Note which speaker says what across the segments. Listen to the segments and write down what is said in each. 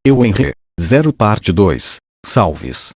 Speaker 1: Eu em Re. 0 parte 2. Salves.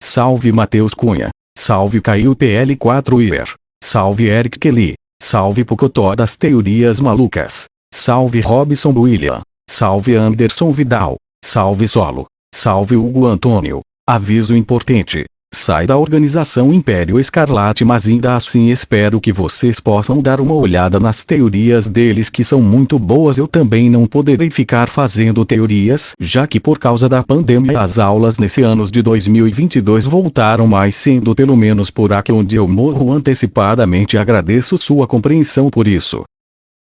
Speaker 1: Salve Matheus Cunha. Salve Caio PL4IR. Salve Eric Kelly. Salve Pocotó das Teorias Malucas. Salve Robson William. Salve Anderson Vidal. Salve Solo. Salve Hugo Antônio. Aviso importante. Sai da organização Império Escarlate, mas ainda assim espero que vocês possam dar uma olhada nas teorias deles, que são muito boas. Eu também não poderei ficar fazendo teorias, já que por causa da pandemia as aulas nesse ano de 2022 voltaram, mas sendo pelo menos por aqui onde eu morro antecipadamente, agradeço sua compreensão por isso.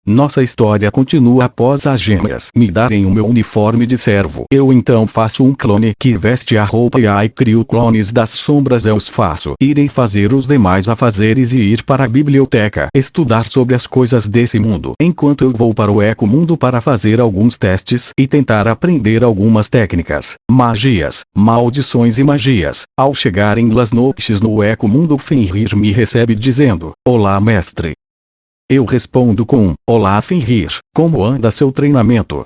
Speaker 1: Nossa história continua após as gêmeas me darem o meu uniforme de servo. Eu então faço um clone que veste a roupa e aí crio clones das sombras. Eu os faço irem fazer os demais afazeres e ir para a biblioteca estudar sobre as coisas desse mundo, enquanto eu vou para o Ecomundo para fazer alguns testes e tentar aprender algumas técnicas, magias, maldições e magias. Ao chegar em Las Noites no Ecomundo, Fenrir me recebe dizendo: "Olá, mestre." Eu respondo com: "Olá, Fenrir, como anda seu treinamento?"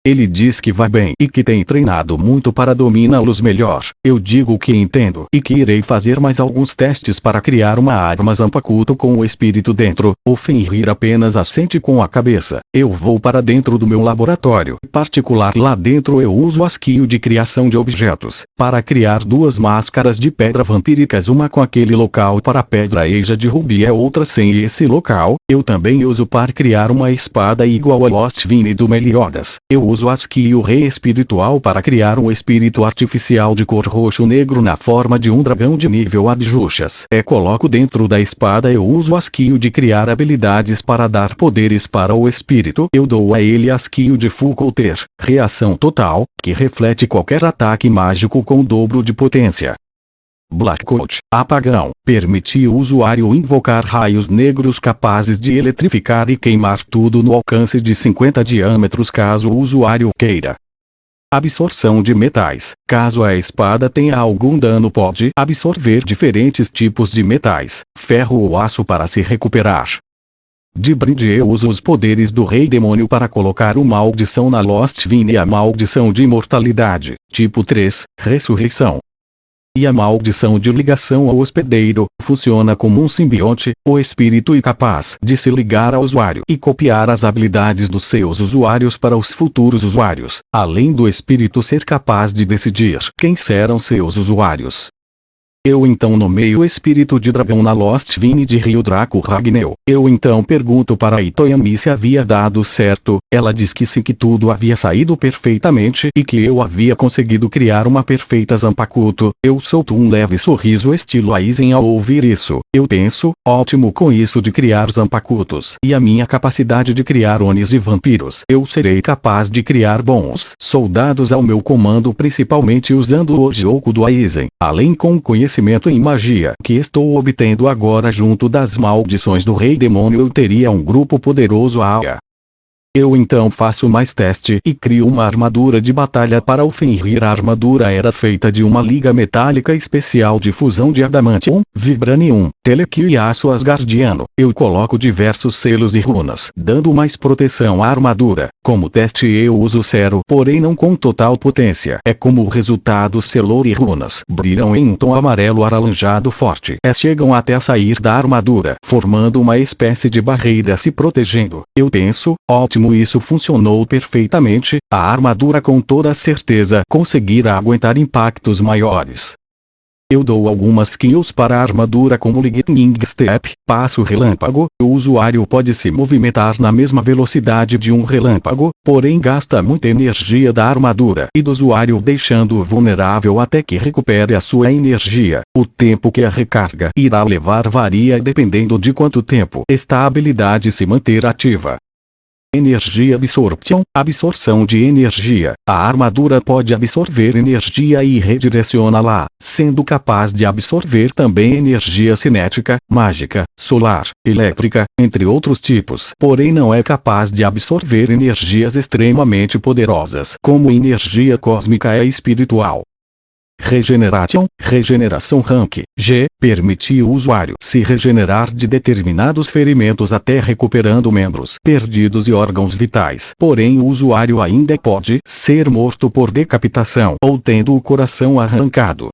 Speaker 1: Ele diz que vai bem e que tem treinado muito para dominá-los melhor. Eu digo que entendo e que irei fazer mais alguns testes para criar uma arma Zanpakuto com o espírito dentro. O Fenrir apenas assente com a cabeça. Eu vou para dentro do meu laboratório particular. Lá dentro eu uso o asquio de criação de objetos para criar duas máscaras de pedra vampíricas, uma com aquele local para a pedra Eija de Rubi e outra sem esse local. Eu também uso para criar uma espada igual a Lost Vine do Meliodas. Eu uso asquio rei espiritual para criar um espírito artificial de cor roxo-negro na forma de um dragão de nível Abjuxas. Coloco dentro da espada. Eu uso asquio de criar habilidades para dar poderes para o espírito. Eu dou a ele asquio de Fukulter, reação total, que reflete qualquer ataque mágico com o dobro de potência. Blackout, apagão, permite o usuário invocar raios negros capazes de eletrificar e queimar tudo no alcance de 50 diâmetros caso o usuário queira. Absorção de metais, caso a espada tenha algum dano, pode absorver diferentes tipos de metais, ferro ou aço para se recuperar. De brinde eu uso os poderes do Rei Demônio para colocar uma maldição na Lost Vine, a maldição de imortalidade, tipo 3, ressurreição. E a maldição de ligação ao hospedeiro, funciona como um simbionte, o espírito é capaz de se ligar ao usuário e copiar as habilidades dos seus usuários para os futuros usuários, além do espírito ser capaz de decidir quem serão seus usuários. Eu então nomeio o espírito de dragão na Lost Vine de Rio Draco Ragneu. Eu então pergunto para Itoyami se havia dado certo. Ela diz que sim, que tudo havia saído perfeitamente e que eu havia conseguido criar uma perfeita Zanpakuto. Eu solto um leve sorriso estilo Aizen ao ouvir isso. Eu penso: ótimo, com isso de criar Zanpakutos e a minha capacidade de criar Onis e vampiros, eu serei capaz de criar bons soldados ao meu comando, principalmente usando o Ojouko do Aizen, além com o conhecimento em magia que estou obtendo agora junto das maldições do Rei Demônio. Eu teria um grupo poderoso a Eu então faço mais teste e crio uma armadura de batalha para o Fenrir. A armadura era feita de uma liga metálica especial de fusão de adamantium, vibranium, telequio e aço asgardiano. Eu coloco diversos selos e runas, dando mais proteção à armadura. Como teste eu uso Cero, porém não com total potência. Como resultado, Selor e runas brilham em um tom amarelo alaranjado forte. Chegam até a sair da armadura, formando uma espécie de barreira se protegendo. Eu penso: ótimo, isso funcionou perfeitamente. A armadura com toda certeza conseguirá aguentar impactos maiores. Eu dou algumas skills para a armadura como Lightning Step, passo relâmpago. O usuário pode se movimentar na mesma velocidade de um relâmpago, porém gasta muita energia da armadura e do usuário, deixando-o vulnerável até que recupere a sua energia. O tempo que a recarga irá levar varia dependendo de quanto tempo esta habilidade se manter ativa. Energia Absorption, absorção de energia. A armadura pode absorver energia e redirecioná-la, sendo capaz de absorver também energia cinética, mágica, solar, elétrica, entre outros tipos. Porém não é capaz de absorver energias extremamente poderosas, como energia cósmica e espiritual. Regeneração rank G. Permitir o usuário se regenerar de determinados ferimentos até recuperando membros perdidos e órgãos vitais. Porém, o usuário ainda pode ser morto por decapitação ou tendo o coração arrancado.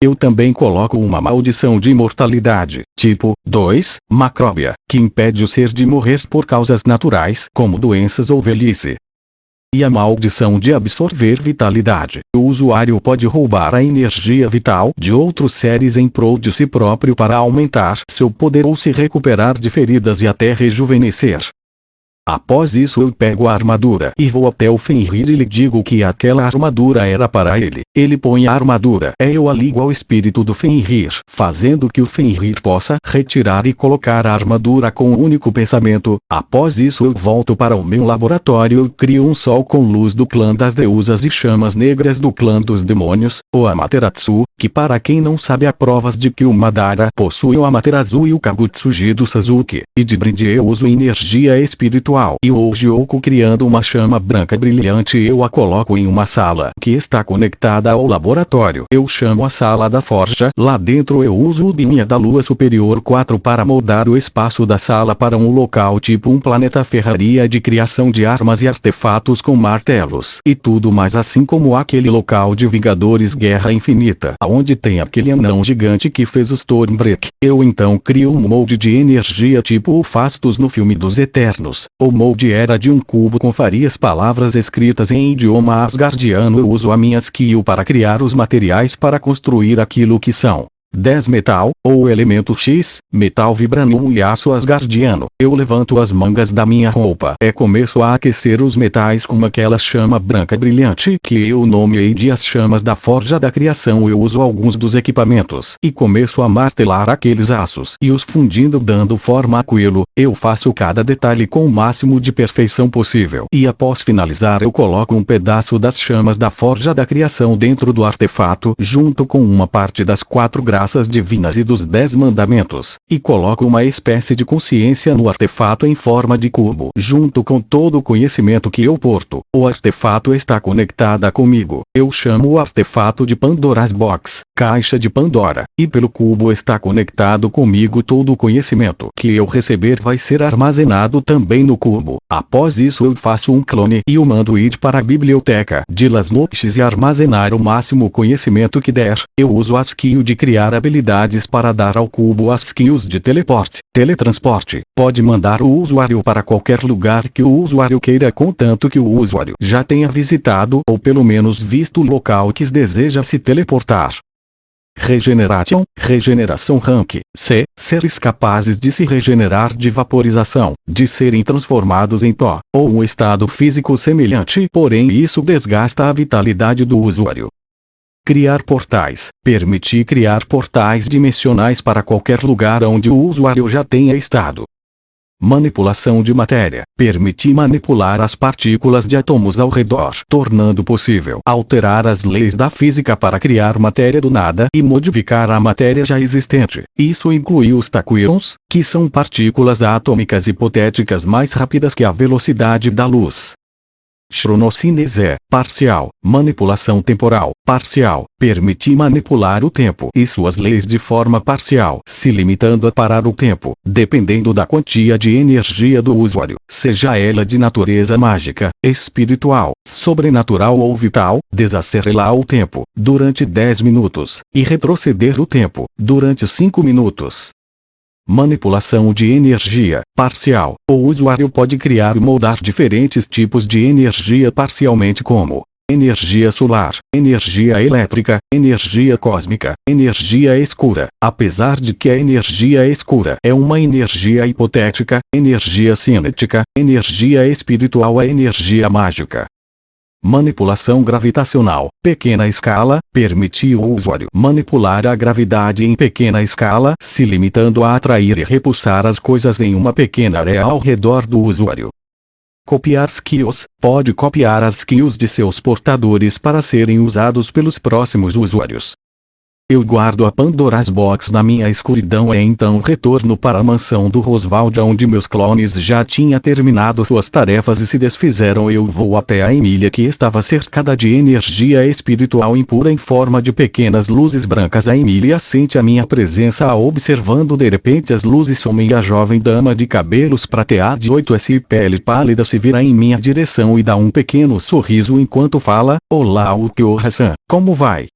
Speaker 1: Eu também coloco uma maldição de imortalidade, tipo 2, macróbia, que impede o ser de morrer por causas naturais, como doenças ou velhice. E a maldição de absorver vitalidade. O usuário pode roubar a energia vital de outros seres em prol de si próprio para aumentar seu poder ou se recuperar de feridas e até rejuvenescer. Após isso eu pego a armadura e vou até o Fenrir e lhe digo que aquela armadura era para ele. Ele põe a armadura. Eu a ligo ao espírito do Fenrir, fazendo que o Fenrir possa retirar e colocar a armadura com o único pensamento. Após isso eu volto para o meu laboratório e crio um sol com luz do clã das deusas e chamas negras do clã dos demônios, o Amaterasu, que para quem não sabe há provas de que o Madara possui o Amaterasu e o Kagutsuji do Sasuke, e de brinde eu uso energia espiritual. E o Ojioku criando uma chama branca brilhante eu a coloco em uma sala que está conectada ao laboratório. Eu chamo a sala da forja. Lá dentro eu uso o Binha da Lua Superior 4 para moldar o espaço da sala para um local tipo um planeta ferraria de criação de armas e artefatos com martelos e tudo mais, assim como aquele local de Vingadores Guerra Infinita, onde tem aquele anão gigante que fez o Stormbreak. Eu então crio um molde de energia tipo o Fastos no filme dos Eternos. O molde era de um cubo com várias palavras escritas em idioma asgardiano. Eu uso a minha skill para criar os materiais para construir aquilo que são 10 metal, ou elemento X, metal vibranum e aço asgardiano. Eu levanto as mangas da minha roupa e começo a aquecer os metais com aquela chama branca brilhante que eu nomeei de as chamas da forja da criação. Eu uso alguns dos equipamentos e começo a martelar aqueles aços e os fundindo dando forma àquilo. Eu faço cada detalhe com o máximo de perfeição possível e após finalizar eu coloco um pedaço das chamas da forja da criação dentro do artefato junto com uma parte das 4 graças divinas e dos 10 mandamentos, e coloco uma espécie de consciência no artefato em forma de cubo, junto com todo o conhecimento que eu porto. O artefato está conectada comigo. Eu chamo o artefato de Pandora's Box, caixa de Pandora, e pelo cubo está conectado comigo todo o conhecimento que eu receber vai ser armazenado também no cubo. Após isso eu faço um clone e o mando ir para a biblioteca de Las Noches e armazenar o máximo conhecimento que der. Eu uso a skill de criar habilidades para dar ao cubo as skills de teleporte, teletransporte. Pode mandar o usuário para qualquer lugar que o usuário queira, contanto que o usuário já tenha visitado ou pelo menos visto o local que deseja se teleportar. Regeneração rank C. Seres capazes de se regenerar de vaporização, de serem transformados em pó, ou um estado físico semelhante, porém isso desgasta a vitalidade do usuário. Criar portais. Permitir criar portais dimensionais para qualquer lugar onde o usuário já tenha estado. Manipulação de matéria. Permitir manipular as partículas de átomos ao redor, tornando possível alterar as leis da física para criar matéria do nada e modificar a matéria já existente. Isso inclui os taquirons, que são partículas atômicas hipotéticas mais rápidas que a velocidade da luz. Chronocinese, parcial, manipulação temporal, parcial, permitir manipular o tempo e suas leis de forma parcial, se limitando a parar o tempo, dependendo da quantia de energia do usuário, seja ela de natureza mágica, espiritual, sobrenatural ou vital, desacelerar o tempo, durante 10 minutos, e retroceder o tempo, durante 5 minutos. Manipulação de energia parcial. O usuário pode criar e moldar diferentes tipos de energia parcialmente, como energia solar, energia elétrica, energia cósmica, energia escura. Apesar de que a energia escura é uma energia hipotética, energia cinética, energia espiritual é energia mágica. Manipulação gravitacional, pequena escala, permitir o usuário manipular a gravidade em pequena escala, se limitando a atrair e repulsar as coisas em uma pequena área ao redor do usuário. Copiar skills, pode copiar as skills de seus portadores para serem usados pelos próximos usuários. Eu guardo a Pandora's Box na minha escuridão e então retorno para a mansão do Roswald onde meus clones já tinham terminado suas tarefas e se desfizeram. Eu vou até a Emília que estava cercada de energia espiritual impura em forma de pequenas luzes brancas. A Emília sente a minha presença observando. De repente as luzes somem e a jovem dama de cabelos prateados de 8S e pele pálida se vira em minha direção e dá um pequeno sorriso enquanto fala: "Olá Ukiyo-san, como vai?"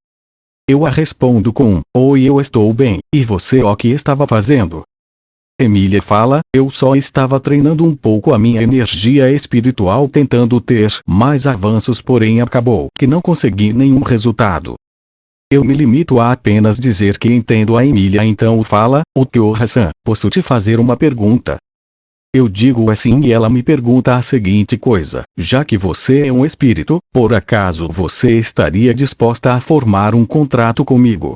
Speaker 1: Eu a respondo com: "Oi, eu estou bem, e você o que estava fazendo?" Emília fala: "Eu só estava treinando um pouco a minha energia espiritual tentando ter mais avanços, porém acabou que não consegui nenhum resultado." Eu me limito a apenas dizer que entendo a Emília. Então fala: "Ukiyo-san, posso te fazer uma pergunta?" Eu digo assim e ela me pergunta a seguinte coisa: "Já que você é um espírito, por acaso você estaria disposta a formar um contrato comigo?"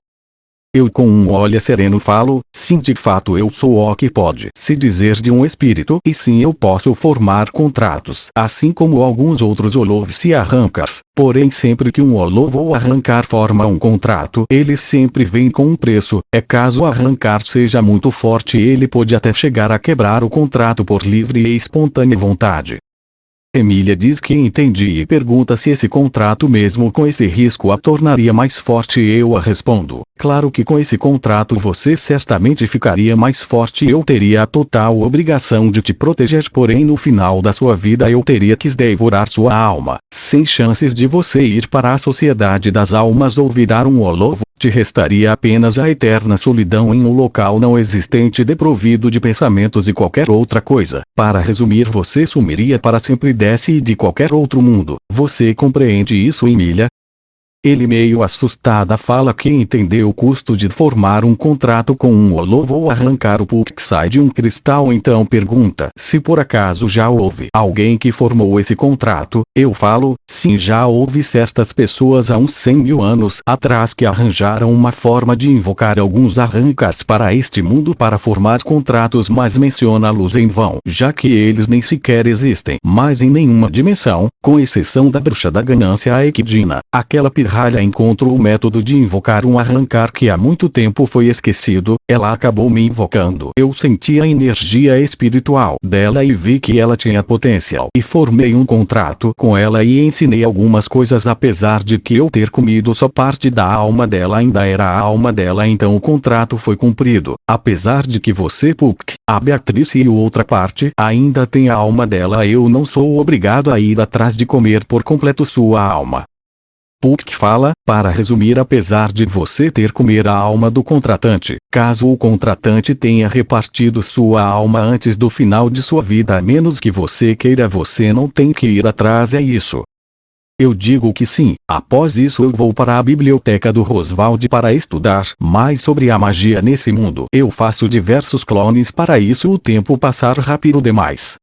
Speaker 1: Eu com um olhar sereno falo: "Sim, de fato eu sou o que pode se dizer de um espírito, e sim eu posso formar contratos, assim como alguns outros Olov-se arrancas, porém sempre que um Olov ou arrancar forma um contrato ele sempre vem com um preço, caso o arrancar seja muito forte ele pode até chegar a quebrar o contrato por livre e espontânea vontade." Emília diz que entendi e pergunta se esse contrato mesmo com esse risco a tornaria mais forte. Eu a respondo: "Claro que com esse contrato você certamente ficaria mais forte e eu teria a total obrigação de te proteger, porém no final da sua vida eu teria que devorar sua alma, sem chances de você ir para a sociedade das almas ou virar um Olovo. Te restaria apenas a eterna solidão em um local não existente deprovido de pensamentos e qualquer outra coisa. Para resumir, você sumiria para sempre desse e de qualquer outro mundo. Você compreende isso, Emília?" Ele meio assustada fala que entendeu o custo de formar um contrato com um Olovo ou arrancar o Puck sai de um cristal. Então pergunta se por acaso já houve alguém que formou esse contrato. Eu falo: "Sim, já houve certas pessoas há uns 100.000 anos atrás que arranjaram uma forma de invocar alguns arrancars para este mundo para formar contratos, mas menciona-los em vão, já que eles nem sequer existem mais em nenhuma dimensão, com exceção da bruxa da ganância, a Equidna. Aquela pirralha encontrou o método de invocar um arrancar que há muito tempo foi esquecido. Ela acabou me invocando. Eu senti a energia espiritual dela e vi que ela tinha potencial e formei um contrato com ela e ensinei algumas coisas. Apesar de que eu ter comido só parte da alma dela, ainda era a alma dela, então o contrato foi cumprido. Apesar de que você, Puck, a Beatriz e outra parte ainda tem a alma dela, eu não sou obrigado a ir atrás de comer por completo sua alma." Puck fala: "Para resumir, apesar de você ter comer a alma do contratante, caso o contratante tenha repartido sua alma antes do final de sua vida, a menos que você queira, você não tem que ir atrás, é isso?" Eu digo que sim. Após isso eu vou para a biblioteca do Roswald para estudar mais sobre a magia nesse mundo. Eu faço diversos clones para isso o tempo passar rápido demais.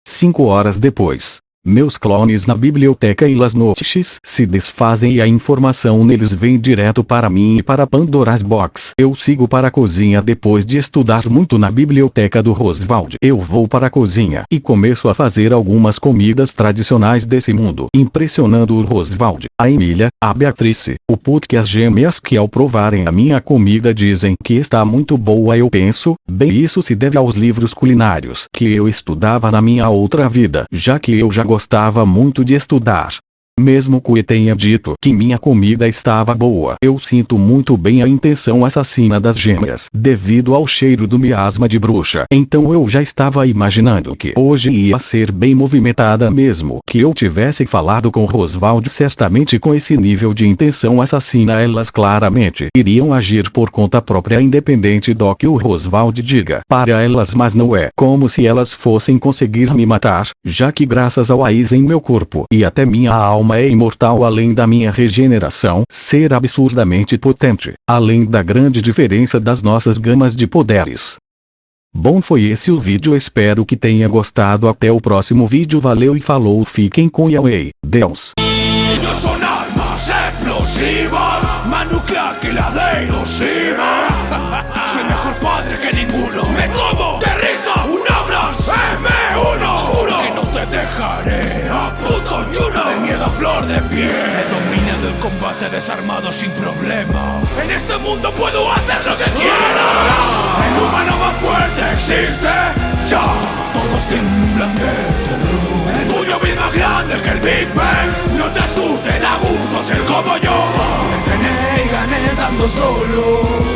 Speaker 1: 5 horas depois. Meus clones na biblioteca e las notícias se desfazem e a informação neles vem direto para mim e para Pandora's Box. Eu sigo para a cozinha depois de estudar muito na biblioteca do Roswald. Eu vou para a cozinha e começo a fazer algumas comidas tradicionais desse mundo, impressionando o Roswald, a Emília, a Beatrice, o Puck e as gêmeas, que ao provarem a minha comida dizem que está muito boa. Eu penso: bem, isso se deve aos livros culinários que eu estudava na minha outra vida, já que eu já gostava muito de estudar. Mesmo que tenha dito que minha comida estava boa, eu sinto muito bem a intenção assassina das gêmeas, devido ao cheiro do miasma de bruxa. Então eu já estava imaginando que hoje ia ser bem movimentada, mesmo que eu tivesse falado com Roswald. Certamente com esse nível de intenção assassina elas claramente iriam agir por conta própria, independente do que o Roswald diga para elas, mas não é como se elas fossem conseguir me matar, já que graças ao AIS em meu corpo e até minha alma é imortal, além da minha regeneração ser absurdamente potente, além da grande diferença das nossas gamas de poderes. Bom, foi esse o vídeo, espero que tenha gostado. Até o próximo vídeo, valeu e falou, fiquem com Yahweh, Deus.
Speaker 2: Son armas explosivas, más nuclear que la de Hiroshima. Soy mejor padre que ninguno. Me como de risa un Abrams M1. Juro que no te dejaré a puto chuno. De miedo a flor de piel, he dominado el combate de desarmado sin problema. En este mundo puedo hacer lo que quiera. El humano más fuerte existe ya. Todos tiemblan de terror. El puño es más grande que el Big Bang. No te asustes, da gusto ser como yo. Entrené y gané dando solo.